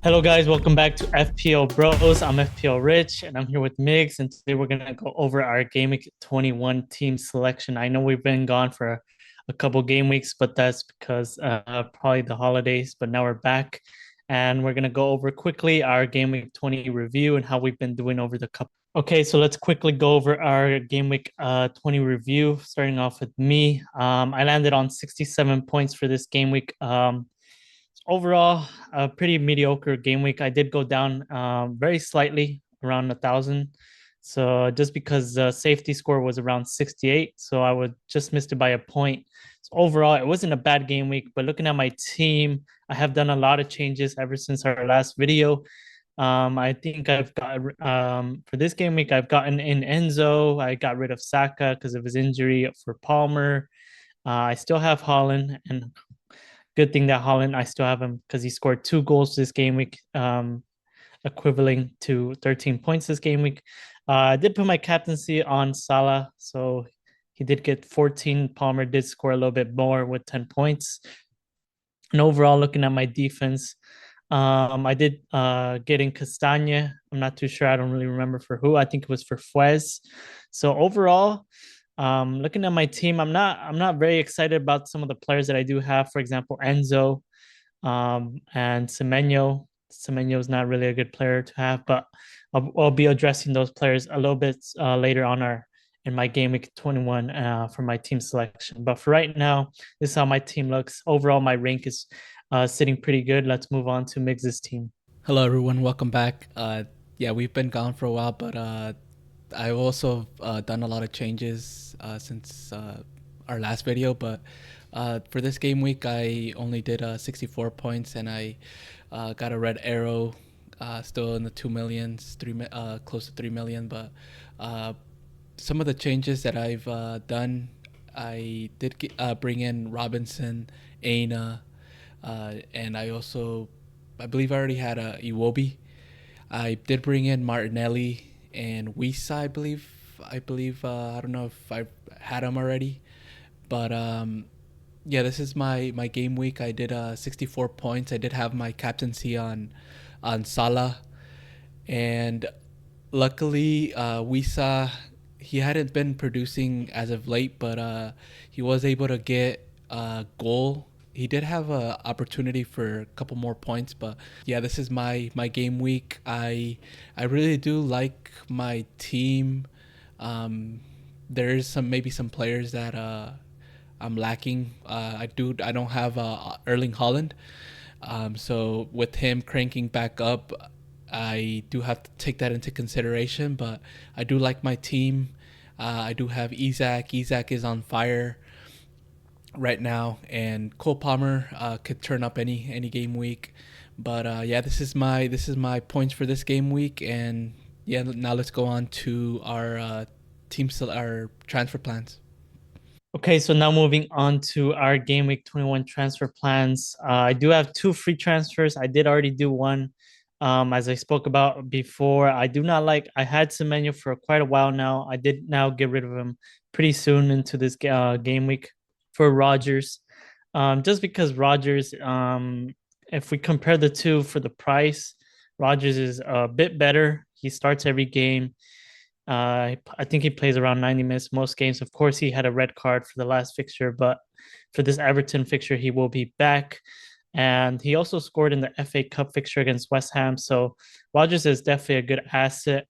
Hello, guys. Welcome back to FPL Bros. I'm FPL Rich, and I'm here with MIGS. And today we're gonna go over our GW21 team selection. I know we've been gone for a couple game weeks, but that's because probably the holidays. But now we're back, and we're gonna go over quickly our Game Week 20 review and how we've been doing over the couple. Okay, so let's quickly go over our Game Week 20 review. Starting off with me, I landed on 67 points for this game week. Overall, a pretty mediocre game week. I did go down very slightly, around 1,000. So just because the safety score was around 68, so I would just missed it by a point. So overall, it wasn't a bad game week. But looking at my team, I have done a lot of changes ever since our last video. I think I've got for this game week, I've gotten in Enzo. I got rid of Saka because of his injury for Palmer. I still have Haaland, and good thing that Haaland, I still have him because he scored 2 goals this game week, equivalent to 13 points this game week. I did put my captaincy on Salah, so he did get 14. Palmer did score a little bit more with 10 points. And overall, looking at my defense, I did get in Castagna. I'm not too sure. I don't really remember for who. I think it was for Fuez. So overall, looking at my team, I'm not very excited about some of the players that I do have. For example, Enzo, and Semenyo. Semenyo is not really a good player to have, but I'll be addressing those players a little bit later on in my game week 21 for my team selection. But for right now, this is how my team looks. Overall, my rank is sitting pretty good. Let's move on to Mix's team. Hello, everyone. Welcome back. Yeah, we've been gone for a while, but I've also done a lot of changes since our last video. But for this game week, I only did 64 points, and I got a red arrow, still in the 2 millions, close to 3 million. But some of the changes that I've done, I did bring in Robinson, Aina, and I believe I already had a Iwobi. I did bring in Martinelli and Wisa. I don't know if I had him already, but yeah, this is my game week. I did 64 points. I did have my captaincy on Salah, and luckily Wisa, he hadn't been producing as of late, but he was able to get a goal. He did have a opportunity for a couple more points, but yeah, this is my game week. I really do like my team. There's maybe some players that I'm lacking. I don't have Erling Haaland. So with him cranking back up, I do have to take that into consideration. But I do like my team. I do have Isaac. Isaac is on fire right now, and Cole Palmer could turn up any game week. But yeah, this is my points for this game week, and yeah, now let's go on to our our transfer plans. Okay, so now moving on to our game week 21 transfer plans. I do have 2 free transfers. I did already do one, as I spoke about before. I had Semenyo for quite a while now. I did now get rid of him pretty soon into this game week for Rogers. Just because Rogers, if we compare the two for the price, Rogers is a bit better. He starts every game. I think he plays around 90 minutes most games. Of course, he had a red card for the last fixture, but for this Everton fixture, he will be back. And he also scored in the FA Cup fixture against West Ham. So Rogers is definitely a good asset.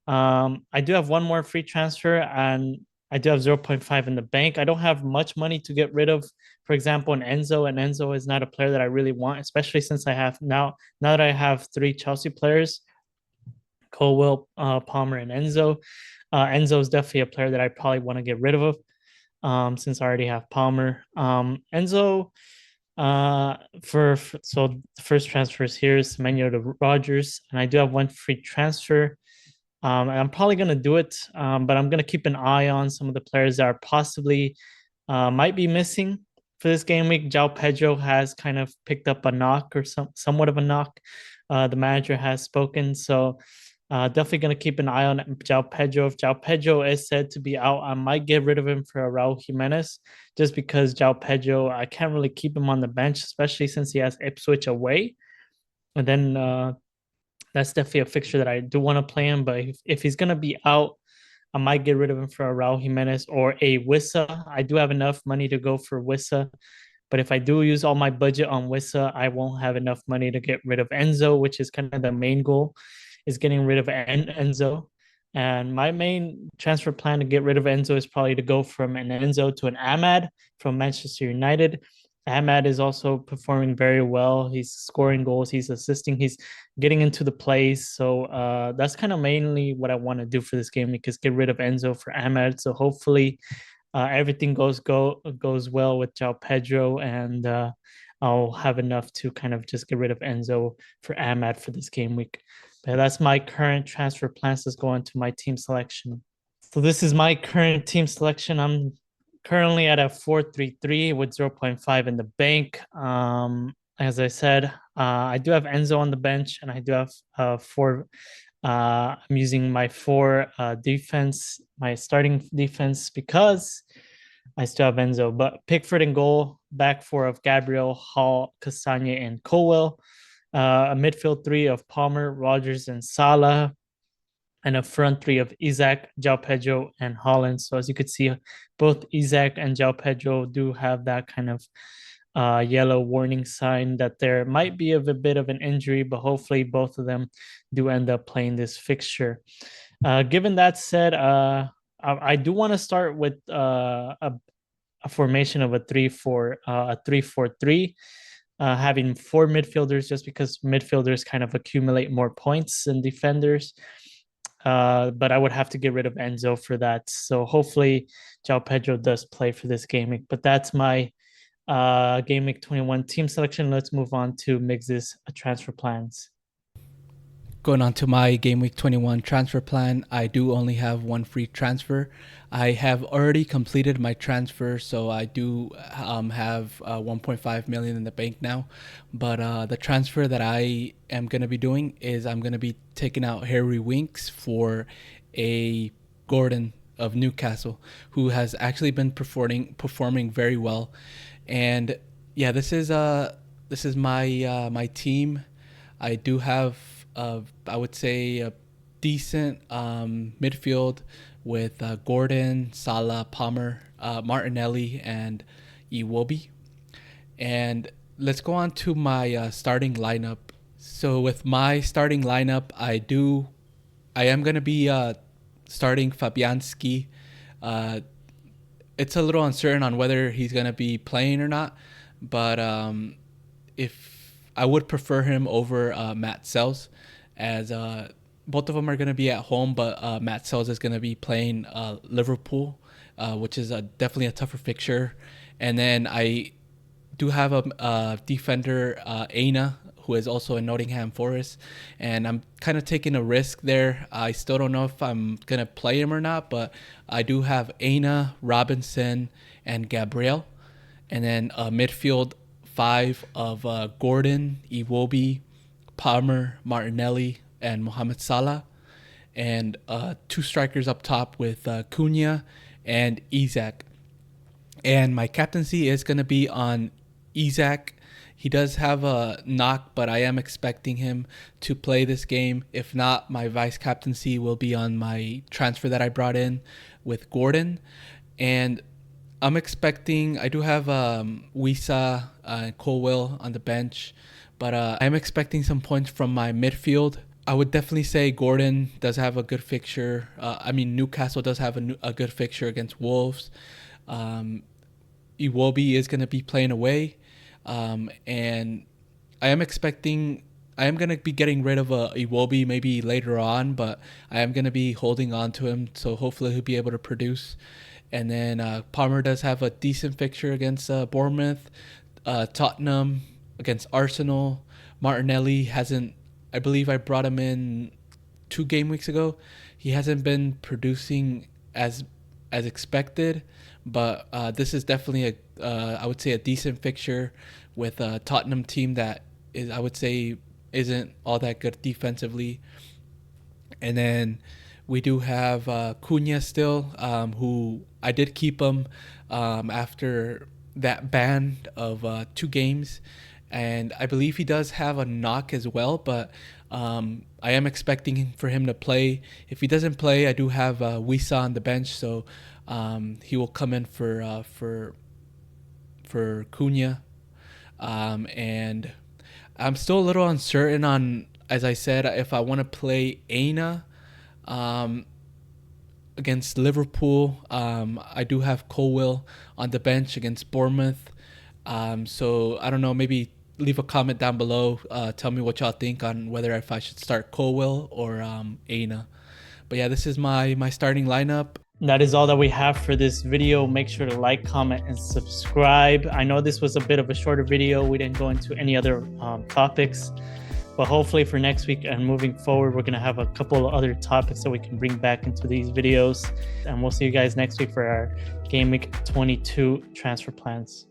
I do have one more free transfer, and I do have zero point 0.5 in the bank. I don't have much money to get rid of, for example, an Enzo. And Enzo is not a player that I really want, especially since I have now that I have 3 Chelsea players, Colwell, Palmer, and Enzo. Enzo is definitely a player that I probably want to get rid of, since I already have Palmer. Enzo, so the first transfers here is Semenyo to Rogers, and I do have one free transfer. And I'm probably gonna do it, but I'm gonna keep an eye on some of the players that are possibly might be missing for this game week. João Pedro has kind of picked up a knock, or somewhat of a knock. The manager has spoken, so definitely going to keep an eye on João Pedro. If João Pedro is said to be out, I might get rid of him for Raul Jimenez, just because João Pedro, I can't really keep him on the bench, especially since he has Ipswich away. And then that's definitely a fixture that I do want to play him. But if he's gonna be out, I might get rid of him for a Raul Jimenez or a Wissa. I do have enough money to go for Wissa. But if I do use all my budget on Wissa, I won't have enough money to get rid of Enzo, which is kind of the main goal, is getting rid of Enzo. And my main transfer plan to get rid of Enzo is probably to go from an Enzo to an Ahmad from Manchester United. Ahmad is also performing very well. He's scoring goals, he's assisting, he's getting into the plays. So that's kind of mainly what I want to do for this game because get rid of Enzo for Ahmad. So hopefully everything goes well with João Pedro, and I'll have enough to kind of just get rid of Enzo for Ahmad for this game week. But that's my current transfer plans. Let's go on to my team selection. So this is my current team selection. I'm currently at a 4-3-3 with 0.5 in the bank. As I said, I do have Enzo on the bench, and I do have four. I'm using my four defense, my starting defense, because I still have Enzo. But Pickford in goal, back four of Gabriel, Hall, Castagne, and Colwell. A midfield three of Palmer, Rogers, and Salah, and a front three of Isaac, João Pedro, and Haaland. So as you could see, both Isaac and João Pedro do have that kind of yellow warning sign that there might be a bit of an injury, but hopefully both of them do end up playing this fixture. Given that said, I do want to start with a formation of a 3-4-3, having four midfielders, just because midfielders kind of accumulate more points than defenders. But I would have to get rid of Enzo for that. So hopefully João Pedro does play for this game. But that's my Game Week 21 team selection. Let's move on to MIGS's transfer plans. Going on to my Game Week 21 transfer plan, I do only have one free transfer. I have already completed my transfer, so I do have 1.5 million in the bank now. But the transfer that I am going to be doing is I'm going to be taking out Harry Winks for a Gordon of Newcastle, who has actually been performing very well. And yeah, this is my team. I do have I would say a decent midfield with Gordon, Salah, Palmer, Martinelli, and Iwobi. And let's go on to my starting lineup. So with my starting lineup, I am gonna be starting Fabianski. It's a little uncertain on whether he's gonna be playing or not, but if I would prefer him over Matt Sells, as both of them are going to be at home, but Matt Sells is going to be playing Liverpool, which is definitely a tougher fixture. And then I do have a defender, Aina, who is also in Nottingham Forest, and I'm kind of taking a risk there. I still don't know if I'm going to play him or not, but I do have Aina, Robinson, and Gabriel. And then midfield five of Gordon, Iwobi, Palmer, Martinelli, and Mohamed Salah, and two strikers up top with Cunha and Isaac. And my captaincy is going to be on Isaac. He does have a knock, but I am expecting him to play this game. If not, my vice captaincy will be on my transfer that I brought in with Gordon. And I do have Wissa and Colwell on the bench, but I'm expecting some points from my midfield. I would definitely say Gordon does have a good fixture. Newcastle does have a good fixture against Wolves. Iwobi is going to be playing away. And I am going to be getting rid of Iwobi maybe later on, but I am going to be holding on to him, so hopefully he'll be able to produce. And then Palmer does have a decent fixture against Bournemouth, Tottenham, against Arsenal. Martinelli I believe I brought him in 2 game weeks ago. He hasn't been producing as expected, but this is definitely I would say a decent fixture with a Tottenham team that I would say isn't all that good defensively. And then we do have Cunha still, who I did keep him after that ban of 2 games, and I believe he does have a knock as well. But I am expecting for him to play. If he doesn't play, I do have Wisa on the bench, so he will come in for Cunha. And I'm still a little uncertain on, as I said, if I want to play Aina against Liverpool. I do have Colwill on the bench against Bournemouth. So I don't know, maybe leave a comment down below. Tell me what y'all think on whether if I should start Colwill or Aina. But yeah, this is my starting lineup. That is all that we have for this video. Make sure to like, comment, and subscribe. I know this was a bit of a shorter video. We didn't go into any other topics, but hopefully for next week and moving forward, we're going to have a couple of other topics that we can bring back into these videos. And we'll see you guys next week for our Game Week 22 transfer plans.